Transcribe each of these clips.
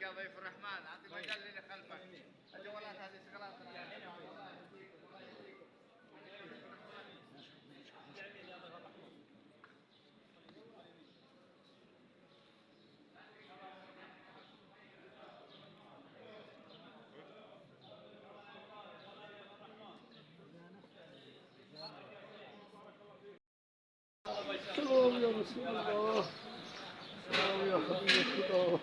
يا ضيف الرحمن، اعطي مجال للي خلفك. الجوالات هذه شغلات. سلام يا رسول الله. سلام يا حبيب الله.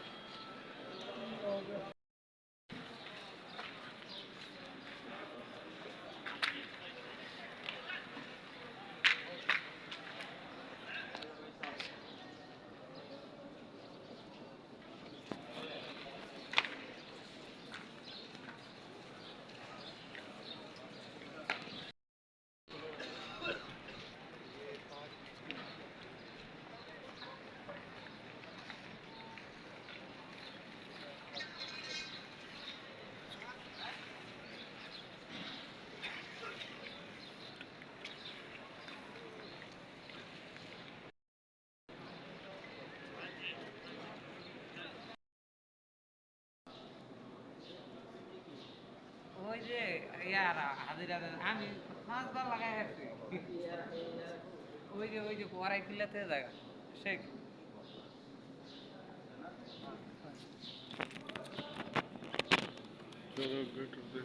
ওই যে ইয়ার হাজিরা আমি 5 বার লাগাই আসছি ওই যে ওরাই কিল্লাতে জায়গা শেখ चलो गेट दे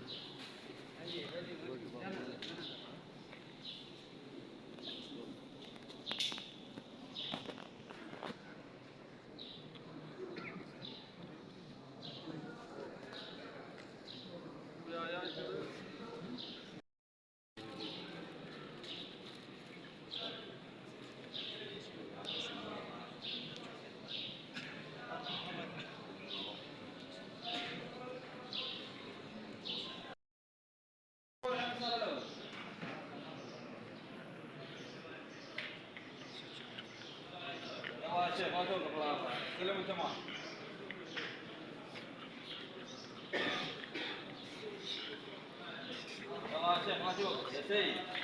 شيخ ما توقف الاربعه كلهم تمام. والله يا شيخ ما توقف يا سيد.